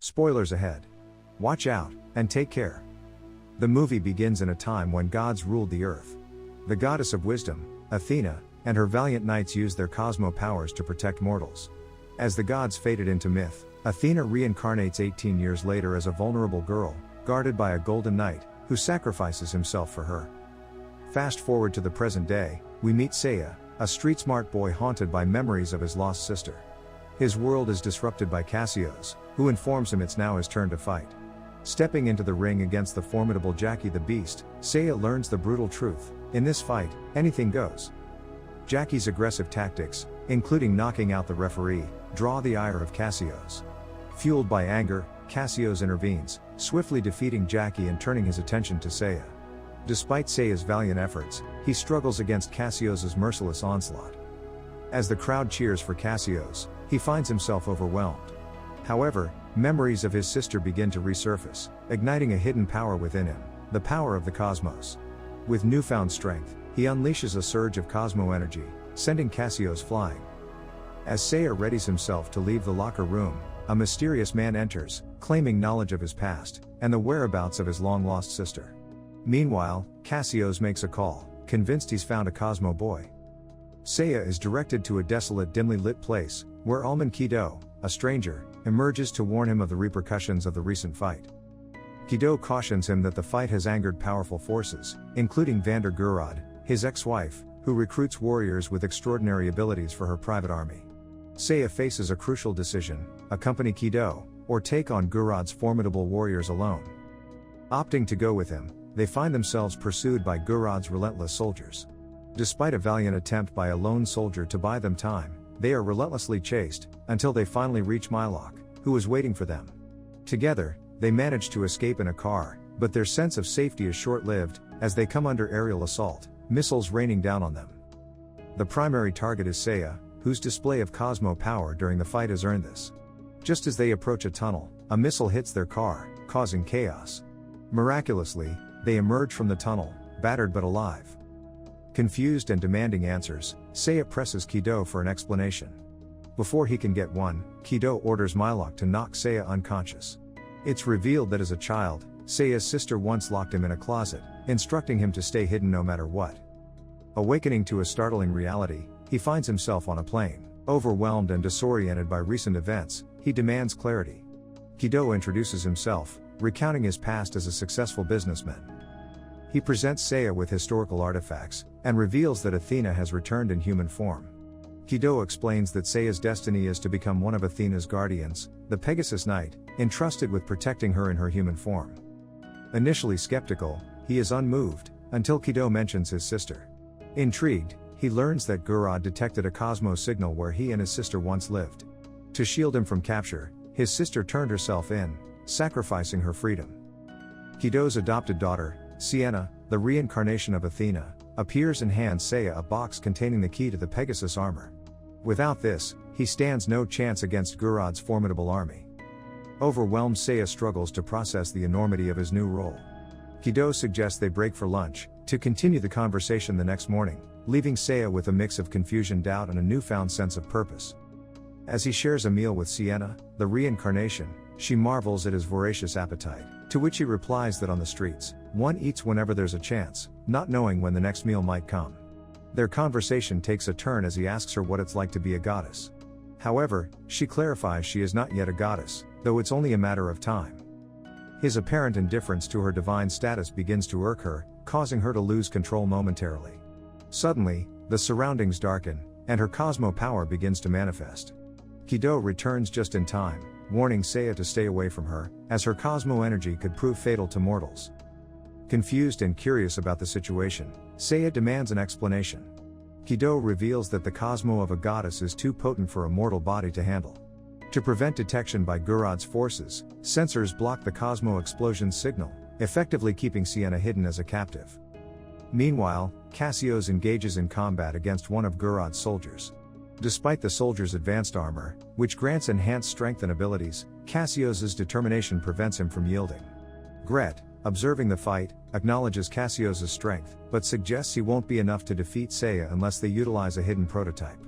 Spoilers ahead. Watch out, and take care. The movie begins in a time when gods ruled the earth. The goddess of wisdom, Athena, and her valiant knights used their cosmo powers to protect mortals. As the gods faded into myth, Athena reincarnates 18 years later as a vulnerable girl, guarded by a golden knight, who sacrifices himself for her. Fast forward to the present day, we meet Seiya, a street-smart boy haunted by memories of his lost sister. His world is disrupted by Cassios, who informs him it's now his turn to fight. Stepping into the ring against the formidable Jackie the Beast, Seiya learns the brutal truth: in this fight, anything goes. Jackie's aggressive tactics, including knocking out the referee, draw the ire of Cassios. Fueled by anger, Cassios intervenes, swiftly defeating Jackie and turning his attention to Seiya. Despite Seiya's valiant efforts, he struggles against Cassios' merciless onslaught. As the crowd cheers for Cassios, he finds himself overwhelmed. However, memories of his sister begin to resurface, igniting a hidden power within him, the power of the cosmos. With newfound strength, he unleashes a surge of cosmo energy, sending Cassios flying. As Seiya readies himself to leave the locker room, a mysterious man enters, claiming knowledge of his past, and the whereabouts of his long-lost sister. Meanwhile, Cassios makes a call, convinced he's found a Cosmo boy. Seiya is directed to a desolate, dimly lit place, where Alman Kido, a stranger, emerges to warn him of the repercussions of the recent fight. Kido cautions him that the fight has angered powerful forces, including Vander Gurad, his ex-wife, who recruits warriors with extraordinary abilities for her private army. Seiya faces a crucial decision: accompany Kido, or take on Gurad's formidable warriors alone. Opting to go with him, they find themselves pursued by Gurad's relentless soldiers. Despite a valiant attempt by a lone soldier to buy them time, they are relentlessly chased, until they finally reach Mylok, who is waiting for them. Together, they manage to escape in a car, but their sense of safety is short-lived, as they come under aerial assault, missiles raining down on them. The primary target is Seiya, whose display of cosmo power during the fight has earned this. Just as they approach a tunnel, a missile hits their car, causing chaos. Miraculously, they emerge from the tunnel, battered but alive. Confused and demanding answers, Seiya presses Kido for an explanation. Before he can get one, Kido orders Mylok to knock Seiya unconscious. It's revealed that as a child, Seiya's sister once locked him in a closet, instructing him to stay hidden no matter what. Awakening to a startling reality, he finds himself on a plane. Overwhelmed and disoriented by recent events, he demands clarity. Kido introduces himself, recounting his past as a successful businessman. He presents Seiya with historical artifacts, and reveals that Athena has returned in human form. Kido explains that Seiya's destiny is to become one of Athena's guardians, the Pegasus Knight, entrusted with protecting her in her human form. Initially skeptical, he is unmoved, until Kido mentions his sister. Intrigued, he learns that Gurad detected a Cosmo signal where he and his sister once lived. To shield him from capture, his sister turned herself in, sacrificing her freedom. Kido's adopted daughter, Sienna, the reincarnation of Athena, appears and hands Seiya a box containing the key to the Pegasus armor. Without this, he stands no chance against Gurad's formidable army. Overwhelmed, Seiya struggles to process the enormity of his new role. Kido suggests they break for lunch, to continue the conversation the next morning, leaving Seiya with a mix of confusion, doubt, and a newfound sense of purpose. As he shares a meal with Sienna, the reincarnation, she marvels at his voracious appetite, to which he replies that on the streets, one eats whenever there's a chance, not knowing when the next meal might come. Their conversation takes a turn as he asks her what it's like to be a goddess. However, she clarifies she is not yet a goddess, though it's only a matter of time. His apparent indifference to her divine status begins to irk her, causing her to lose control momentarily. Suddenly, the surroundings darken, and her cosmo power begins to manifest. Kido returns just in time, warning Seiya to stay away from her, as her cosmo energy could prove fatal to mortals. Confused and curious about the situation, Seiya demands an explanation. Kido reveals that the cosmo of a goddess is too potent for a mortal body to handle. To prevent detection by Gurad's forces, sensors block the cosmo explosion signal, effectively keeping Sienna hidden as a captive. Meanwhile, Cassios engages in combat against one of Gurad's soldiers. Despite the soldier's advanced armor, which grants enhanced strength and abilities, Cassios' determination prevents him from yielding. Gret, observing the fight, acknowledges Cassios' strength, but suggests he won't be enough to defeat Seiya unless they utilize a hidden prototype.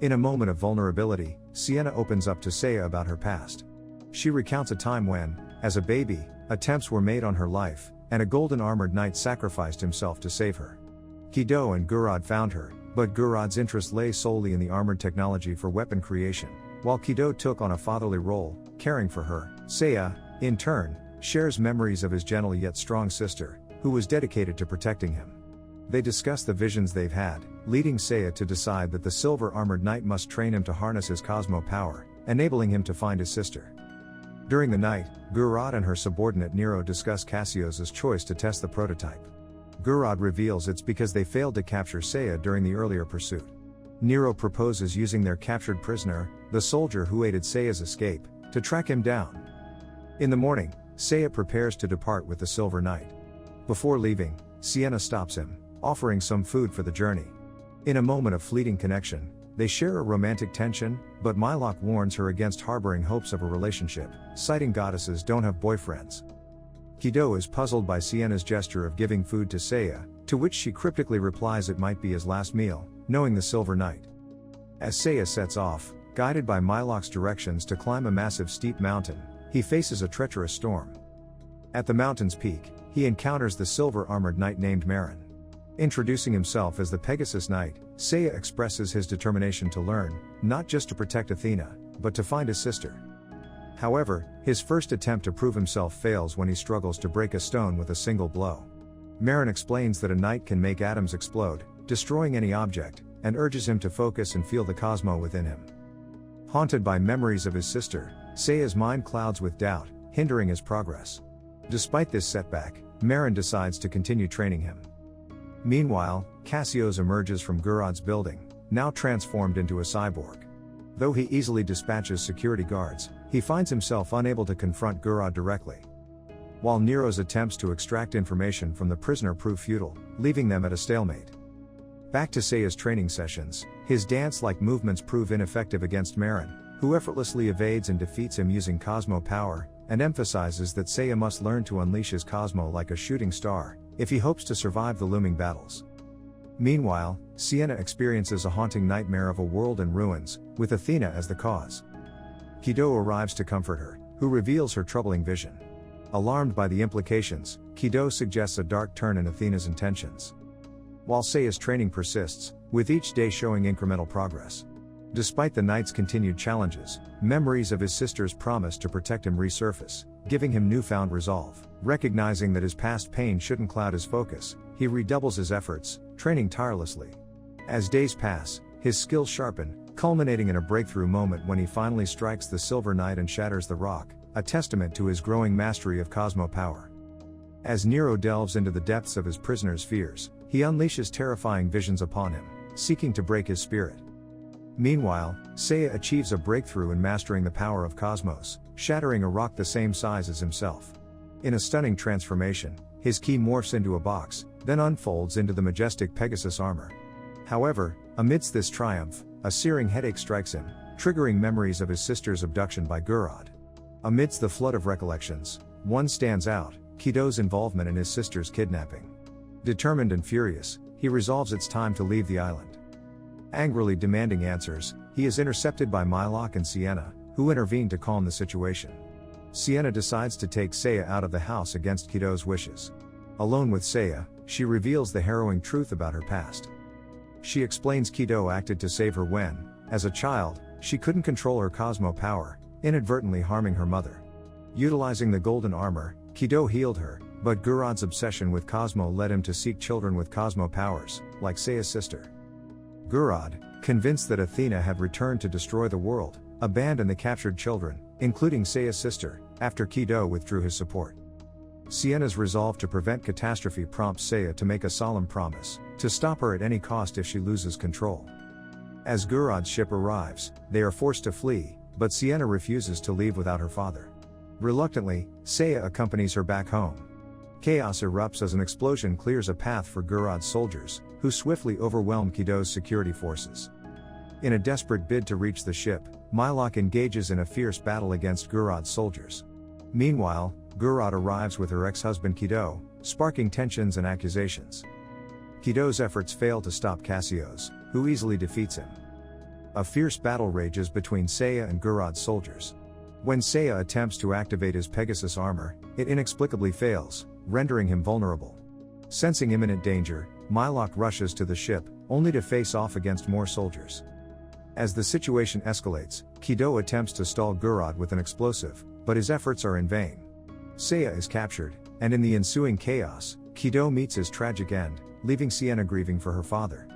In a moment of vulnerability, Sienna opens up to Seiya about her past. She recounts a time when, as a baby, attempts were made on her life, and a golden armored knight sacrificed himself to save her. Kido and Gurad found her, but Gurad's interest lay solely in the armored technology for weapon creation, while Kido took on a fatherly role, caring for her. Seiya, in turn, shares memories of his gentle yet strong sister, who was dedicated to protecting him. They discuss the visions they've had, leading Seiya to decide that the silver armored knight must train him to harness his cosmo power, enabling him to find his sister. During the night, Gurad and her subordinate Nero discuss Cassios's choice to test the prototype. Gurad reveals it's because they failed to capture Seiya during the earlier pursuit. Nero proposes using their captured prisoner, the soldier who aided Seiya's escape, to track him down. In the morning, Seiya prepares to depart with the Silver Knight. Before leaving, Sienna stops him, offering some food for the journey. In a moment of fleeting connection, they share a romantic tension, but Mylok warns her against harboring hopes of a relationship, citing goddesses don't have boyfriends. Kido is puzzled by Sienna's gesture of giving food to Seiya, to which she cryptically replies it might be his last meal, knowing the Silver Knight. As Seiya sets off, guided by Mylok's directions to climb a massive steep mountain, he faces a treacherous storm. At the mountain's peak, he encounters the silver-armored knight named Marin. Introducing himself as the Pegasus Knight, Seiya expresses his determination to learn, not just to protect Athena, but to find his sister. However, his first attempt to prove himself fails when he struggles to break a stone with a single blow. Marin explains that a knight can make atoms explode, destroying any object, and urges him to focus and feel the cosmo within him. Haunted by memories of his sister, Seiya's mind clouds with doubt, hindering his progress. Despite this setback, Marin decides to continue training him. Meanwhile, Cassios emerges from Gurad's building, now transformed into a cyborg. Though he easily dispatches security guards, he finds himself unable to confront Gurad directly. While Nero's attempts to extract information from the prisoner prove futile, leaving them at a stalemate. Back to Seiya's training sessions, his dance-like movements prove ineffective against Marin, who effortlessly evades and defeats him using cosmo power, and emphasizes that Seiya must learn to unleash his cosmo like a shooting star, if he hopes to survive the looming battles. Meanwhile, Sienna experiences a haunting nightmare of a world in ruins, with Athena as the cause. Kido arrives to comfort her, who reveals her troubling vision. Alarmed by the implications, Kido suggests a dark turn in Athena's intentions. While Seiya's training persists, with each day showing incremental progress. Despite the knight's continued challenges, memories of his sister's promise to protect him resurface, giving him newfound resolve. Recognizing that his past pain shouldn't cloud his focus, he redoubles his efforts, training tirelessly. As days pass, his skills sharpen, culminating in a breakthrough moment when he finally strikes the Silver Knight and shatters the rock, a testament to his growing mastery of cosmo power. As Nero delves into the depths of his prisoner's fears, he unleashes terrifying visions upon him, seeking to break his spirit. Meanwhile, Seiya achieves a breakthrough in mastering the power of cosmos, shattering a rock the same size as himself. In a stunning transformation, his ki morphs into a box, then unfolds into the majestic Pegasus armor. However, amidst this triumph, a searing headache strikes him, triggering memories of his sister's abduction by Gurad. Amidst the flood of recollections, one stands out: Kido's involvement in his sister's kidnapping. Determined and furious, he resolves it's time to leave the island. Angrily demanding answers, he is intercepted by Mylok and Sienna, who intervene to calm the situation. Sienna decides to take Seiya out of the house against Kido's wishes. Alone with Seiya, she reveals the harrowing truth about her past. She explains Kido acted to save her when, as a child, she couldn't control her cosmo power, inadvertently harming her mother. Utilizing the golden armor, Kido healed her, but Gurad's obsession with cosmo led him to seek children with cosmo powers, like Seiya's sister. Gurad, convinced that Athena had returned to destroy the world, abandoned the captured children, including Seiya's sister, after Kido withdrew his support. Sienna's resolve to prevent catastrophe prompts Seiya to make a solemn promise, to stop her at any cost if she loses control. As Gurad's ship arrives, they are forced to flee, but Sienna refuses to leave without her father. Reluctantly, Seiya accompanies her back home. Chaos erupts as an explosion clears a path for Gurad's soldiers, who swiftly overwhelm Kido's security forces. In a desperate bid to reach the ship, Mylok engages in a fierce battle against Gurad's soldiers. Meanwhile, Gurad arrives with her ex-husband Kido, sparking tensions and accusations. Kido's efforts fail to stop Cassios, who easily defeats him. A fierce battle rages between Seiya and Gurad's soldiers. When Seiya attempts to activate his Pegasus armor, it inexplicably fails, rendering him vulnerable. Sensing imminent danger, Mylok rushes to the ship, only to face off against more soldiers. As the situation escalates, Kido attempts to stall Gurad with an explosive, but his efforts are in vain. Seiya is captured, and in the ensuing chaos, Kido meets his tragic end, leaving Sienna grieving for her father.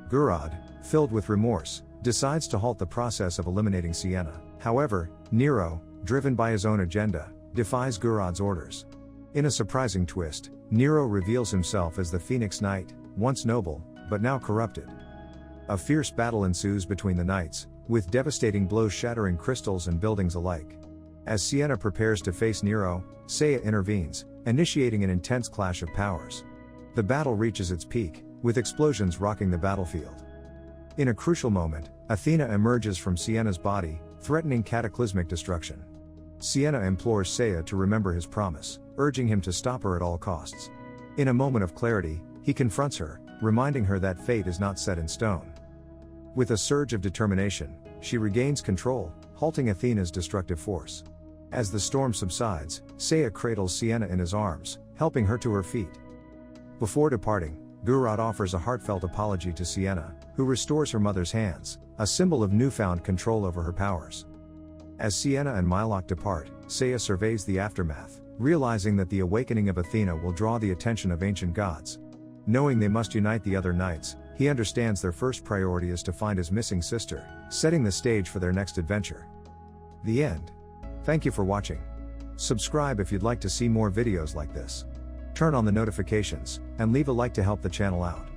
Gurad, filled with remorse, decides to halt the process of eliminating Sienna. However, Nero, driven by his own agenda, defies Gurad's orders. In a surprising twist, Nero reveals himself as the Phoenix Knight, once noble, but now corrupted. A fierce battle ensues between the knights, with devastating blows shattering crystals and buildings alike. As Sienna prepares to face Nero, Seiya intervenes, initiating an intense clash of powers. The battle reaches its peak, with explosions rocking the battlefield. In a crucial moment, Athena emerges from Sienna's body, threatening cataclysmic destruction. Sienna implores Seiya to remember his promise, urging him to stop her at all costs. In a moment of clarity, he confronts her, reminding her that fate is not set in stone. With a surge of determination, she regains control, halting Athena's destructive force. As the storm subsides, Seiya cradles Sienna in his arms, helping her to her feet. Before departing, Gurad offers a heartfelt apology to Sienna, who restores her mother's hands, a symbol of newfound control over her powers. As Sienna and Mylok depart, Seiya surveys the aftermath, realizing that the awakening of Athena will draw the attention of ancient gods. Knowing they must unite the other knights, he understands their first priority is to find his missing sister, setting the stage for their next adventure. The end. Thank you for watching. Subscribe if you'd like to see more videos like this. Turn on the notifications, and leave a like to help the channel out.